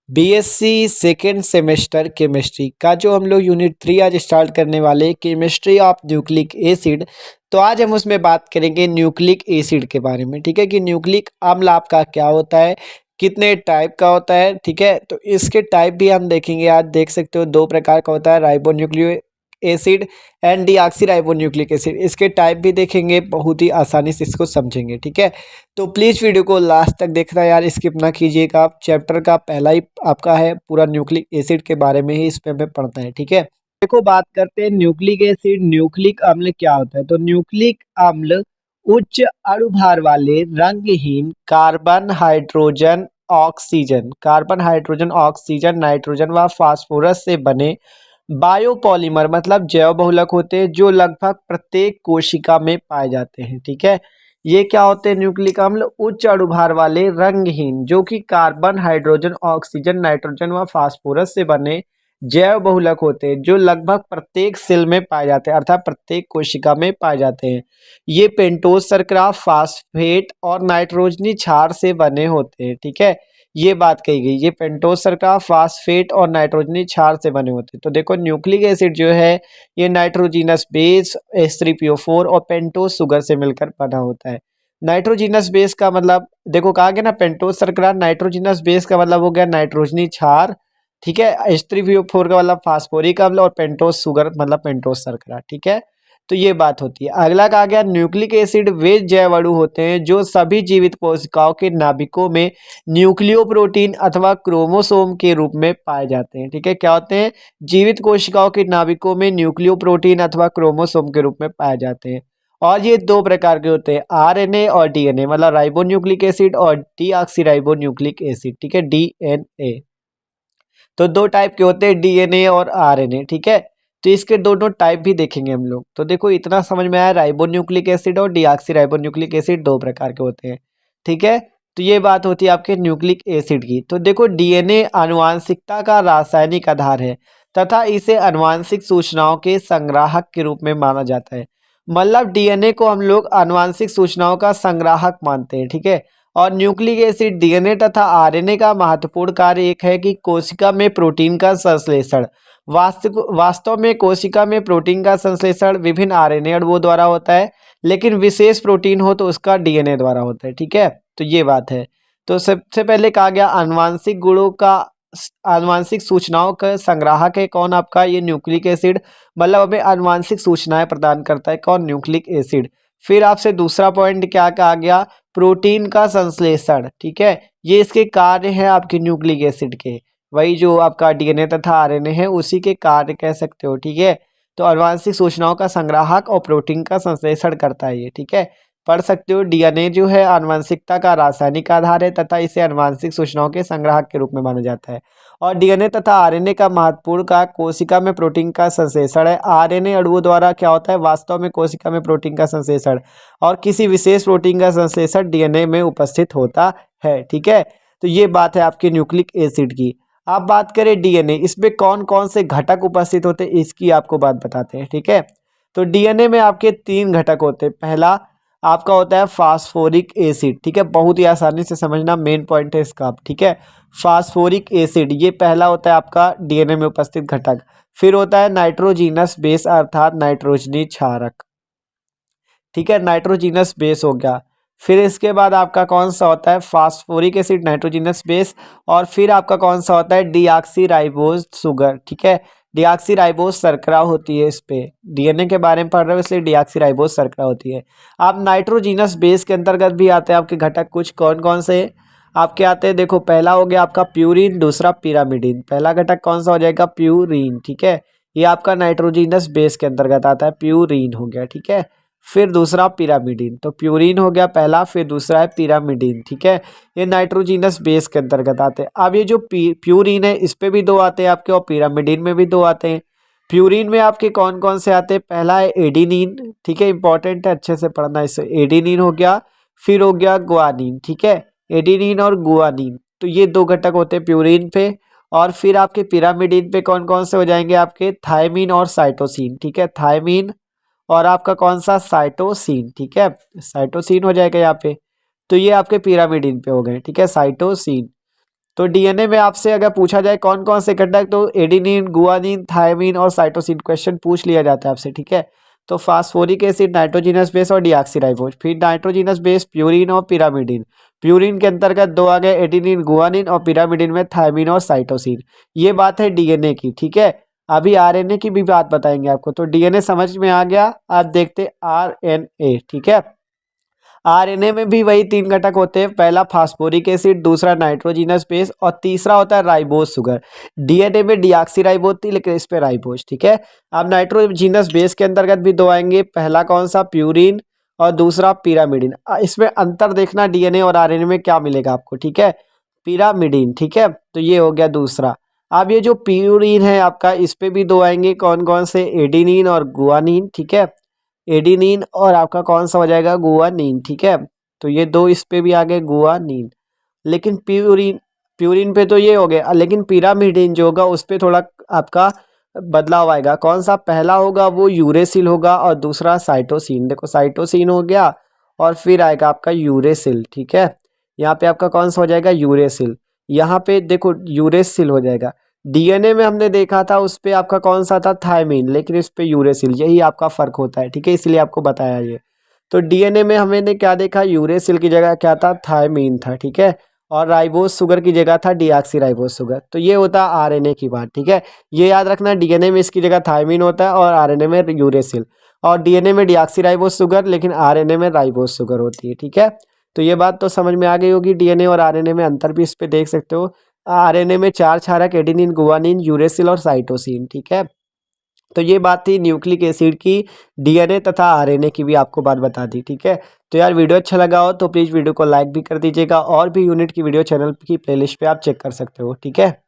BSc second semester chemistry का जो हम लोग यूनिट 3 आज स्टार्ट करने वाले केमिस्ट्री ऑफ न्यूक्लिक एसिड। तो आज हम उसमें बात करेंगे न्यूक्लिक एसिड के बारे में। ठीक है कि न्यूक्लिक अम्ल आपका क्या होता है, कितने टाइप का होता है। ठीक है, तो इसके टाइप भी हम देखेंगे। आज देख सकते हो दो प्रकार का होता है, ribonucleic acid and deoxyribonucleic acid. इसके टाइप भी देखेंगे, बहुत ही आसानी से इसको समझेंगे। ठीक है, तो प्लीज़ वीडियो को लास्ट तक देखना यार, स्किप ना कीजिएगा। आप चैप्टर का पहला ही आपका है पूरा न्यूक्लिक एसिड के बारे में ही इसमें हमें पढ़ना है। ठीक है, देखो बात करते हैं न्यूक्लिक एसिड, न्यूक्लिक अम्ल क्या होता है। तो न्यूक्लिक अम्ल उच्च अणुभार वाले रंगहीन कार्बन हाइड्रोजन ऑक्सीजन नाइट्रोजन व फास्फोरस से बने बायोपॉलीमर मतलब जैव बहुलक होते हैं जो लगभग प्रत्येक कोशिका में पाए जाते हैं। ठीक है, ये क्या होते हैं, न्यूक्लिक अम्ल उच्च अणुभार वाले रंगहीन जो कि कार्बन हाइड्रोजन ऑक्सीजन नाइट्रोजन व फास्फोरस से बने जैव बहुलक होते हैं जो लगभग प्रत्येक सेल में पाए जाते हैं, अर्थात प्रत्येक कोशिका में पाए जाते हैं। ये पेंटोज शर्करा, फास्फेट और नाइट्रोजनी क्षार से बने होते हैं। ठीक है, ये बात कही गई, ये पेंटोज शर्करा, फास्फेट और नाइट्रोजनी क्षार से बने होते हैं। तो देखो न्यूक्लिक एसिड जो है ये नाइट्रोजीनस बेस H3PO4 और पेंटोज शुगर से मिलकर बना होता है। नाइट्रोजीनस बेस का मतलब देखो कहा गया ना, पेंटोज शर्करा, नाइट्रोजीनस बेस का मतलब हो गया नाइट्रोजनी क्षार। ठीक है, H3PO4 का मतलब फास्फोरिक अम्ल और पेंटोज शुगर मतलब पेंटोज शर्करा। ठीक है, तो ये बात होती है। अगला कहा गया न्यूक्लिक एसिड वे जैव अणु होते हैं जो सभी जीवित कोशिकाओं के नाभिकों में न्यूक्लियो प्रोटीन अथवा क्रोमोसोम के रूप में पाए जाते हैं। ठीक है, क्या होते हैं, जीवित कोशिकाओं के नाभिकों में न्यूक्लियो प्रोटीन अथवा क्रोमोसोम के रूप में पाए जाते हैं। और ये दो प्रकार के होते हैं, आरएनए और डीएनए, मतलब राइबोन्यूक्लिक एसिड और डीऑक्सीराइबोन्यूक्लिक एसिड। ठीक है, डीएनए। तो दो टाइप के होते हैं, डीएनए और आरएनए। ठीक है, तो इसके दोनों टाइप भी देखेंगे हम लोग। तो देखो इतना समझ में आया, राइबोन्यूक्लिक एसिड और डीऑक्सीराइबोन्यूक्लिक एसिड दो प्रकार के होते हैं। ठीक है, तो ये बात होती है आपके न्यूक्लिक एसिड की। तो देखो डीएनए आनुवांशिकता का रासायनिक आधार है तथा इसे आनुवांशिक सूचनाओं के संग्राहक के रूप में माना जाता है। मतलब डीएनए को हम लोग आनुवांशिक सूचनाओं का संग्राहक मानते हैं। ठीक है, और न्यूक्लिक एसिड डीएनए तथा आरएनए का महत्वपूर्ण कार्य एक है कि कोशिका में प्रोटीन का संश्लेषण। वास्तव में कोशिका में प्रोटीन का संश्लेषण विभिन्न आरएनए अणुओं द्वारा होता है, लेकिन विशेष प्रोटीन हो तो उसका डीएनए द्वारा होता है। ठीक है, तो ये बात है। तो सबसे पहले कहा गया आनुवांशिक गुणों का आनुवांशिक सूचनाओं का संग्राहक है कौन, आपका ये न्यूक्लिक एसिड। मतलब हमें आनुवांशिक सूचनाएं प्रदान करता है कौन, न्यूक्लिक एसिड। फिर आपसे दूसरा पॉइंट क्या कहा गया, प्रोटीन का संश्लेषण। ठीक है, ये इसके कार्य है आपके न्यूक्लिक एसिड के, वही जो आपका डीएनए तथा आरएनए है उसी के कार्य कह सकते हो। ठीक है, तो आनुवांशिक सूचनाओं का संग्राहक और प्रोटीन का संश्लेषण करता है ये। ठीक है, पढ़ सकते हो, डीएनए जो है आनुवंशिकता का रासायनिक आधार है तथा इसे आनुवंशिक सूचनाओं के संग्राहक के रूप में माना जाता है। और डीएनए तथा आरएनए का महत्वपूर्ण का कोशिका में प्रोटीन का संश्लेषण है। आरएनए अणुओं द्वारा क्या होता है, वास्तव में कोशिका में प्रोटीन का संश्लेषण और किसी विशेष प्रोटीन का संश्लेषण डीएनए में उपस्थित होता है। ठीक है, तो ये बात है आपके न्यूक्लिक एसिड की। आप बात करें डीएनए, इसमें कौन कौन से घटक उपस्थित होते हैं इसकी आपको बात बताते हैं। ठीक है, तो डीएनए में आपके तीन घटक होते हैं। पहला आपका होता है फास्फोरिक एसिड। ठीक है, बहुत ही आसानी से समझना, मेन पॉइंट है इसका। ठीक है, फास्फोरिक एसिड ये पहला होता है आपका डीएनए में उपस्थित घटक। फिर होता है नाइट्रोजीनस बेस अर्थात नाइट्रोजनी क्षारक। ठीक है, नाइट्रोजीनस बेस हो गया। फिर इसके बाद आपका कौन सा होता है, फास्फोरिक एसिड, नाइट्रोजीनस बेस। और फिर आपका कौन सा होता है, डीऑक्सीराइबोज शुगर। ठीक है, डीऑक्सीराइबोज शर्करा होती है। इस पे डीएनए के बारे में पढ़ रहे हो इसलिए डीऑक्सीराइबोज शर्करा होती है। आप नाइट्रोजीनस बेस के अंतर्गत भी आते हैं आपके घटक, कुछ कौन कौन से आपके आते हैं। देखो पहला हो गया आपका प्यूरिन, दूसरा पिरामिडिन। पहला घटक कौन सा हो जाएगा, प्यूरिन। ठीक है, ये आपका नाइट्रोजीनस बेस के अंतर्गत आता है, प्यूरिन हो गया। ठीक है, फिर दूसरा पिरामिडिन। तो प्यूरिन हो गया पहला, फिर दूसरा है पिरामिडिन। ठीक है, ये नाइट्रोजीनस बेस के अंतर्गत आते हैं। अब ये जो प्यूरिन है इस पे भी दो आते हैं आपके, और पिरामिडिन में भी दो आते हैं। प्यूरिन में आपके कौन कौन से आते हैं, पहला है एडिनिन। ठीक है, इंपॉर्टेंट है, अच्छे से पढ़ना इससे। एडिनिन हो गया, फिर हो गया गुआनिन। ठीक है, एडिनिन और गुआनिन, तो ये दो घटक होते हैं प्यूरिन पे। और फिर आपके पिरामिडिन पे कौन कौन से हो जाएंगे आपके, थायमिन और साइटोसिन। ठीक है, थायमिन और आपका कौन सा, साइटोसिन। ठीक है, साइटोसिन हो जाएगा यहाँ पे। तो ये आपके पिरामिडिन पे हो गए। ठीक है, साइटोसिन। तो डीएनए में आपसे अगर पूछा जाए कौन कौन से घटक, तो एडेनिन, गुआनिन, थायमिन और साइटोसिन क्वेश्चन पूछ लिया जाता है आपसे, ठीक है। तो फास्फोरिक एसिड, नाइट्रोजिनस बेस और डीऑक्सीराइबोज। फिर नाइट्रोजिनस बेस प्यूरिन और पिरामिडिन। प्यूरिन के अंतर्गत दो आ गए, एडेनिन, गुआनिन, और पिरामिडिन में थायमिन और साइटोसिन। ये बात है डीएनए की, ठीक है। अभी आरएनए की भी बात बताएंगे आपको। तो डीएनए समझ में आ गया। आप देखते आरएनए, ठीक है। आरएनए में भी वही 3 घटक होते हैं, पहला फास्फोरिक एसिड, दूसरा नाइट्रोजिनस बेस और तीसरा होता है राइबोज शुगर। डीएनए में डीऑक्सीराइबोज थी, लेकिन इस पे राइबोज, ठीक है। अब नाइट्रोजिनस बेस के अंतर्गत भी दो आएंगे, पहला कौन सा, प्यूरिन, और दूसरा पिरामिडिन। इसमें अंतर देखना डीएनए और आरएनए में क्या मिलेगा आपको, ठीक है। पिरामिडिन, ठीक है। तो ये हो गया दूसरा। अब ये जो प्यूरिन है आपका, इस पे भी दो आएंगे, कौन कौन से, एडेनिन और गुआनिन, ठीक है। एडेनिन और आपका कौन सा हो जाएगा, गुआनिन, ठीक है। तो ये दो इस पे भी आ गए, गुआनिन। लेकिन प्यूरिन प्यूरिन पे तो ये हो गया, लेकिन पिरामिडिन जो होगा उस पे थोड़ा आपका बदलाव आएगा। कौन सा, पहला होगा वो यूरेसिल होगा और दूसरा साइटोसिन। देखो साइटोसिन हो गया और फिर आएगा आपका यूरेसिल, ठीक है। यहाँ पे आपका कौन सा हो जाएगा, यूरेसिल। यहाँ पे देखो यूरेसिल हो जाएगा। डीएनए में हमने देखा था उस पे आपका कौन सा था, थायमिन, लेकिन इस पे यूरेसिल। यही आपका फर्क होता है, ठीक है, इसलिए आपको बताया ये। तो डीएनए में हमने क्या देखा, यूरेसिल की जगह क्या था, थायमिन था, ठीक है। और राइबोज शुगर की जगह था डीऑक्सीराइबोज शुगर। तो ये होता है आरएनए की बात, ठीक है। ये याद रखना, डीएनए में इसकी जगह थायमिन होता है और आरएनए में यूरेसिल। और डीएनए में डीऑक्सीराइबोज शुगर, लेकिन आरएनए में राइबोज शुगर होती है, ठीक है। तो ये बात तो समझ में आ गई होगी। डीएनए और आरएनए में अंतर भी इस पे देख सकते हो। आरएनए में 4 क्षारक, एडेनिन, गुआनिन, यूरेसिल और साइटोसिन, ठीक है। तो ये बात थी न्यूक्लिक एसिड की, डीएनए तथा आरएनए की भी आपको बात बता दी, ठीक है। तो यार वीडियो अच्छा लगा हो तो प्लीज़ वीडियो को लाइक भी कर दीजिएगा, और भी यूनिट की वीडियो चैनल की प्लेलिस्ट पे आप चेक कर सकते हो, ठीक है।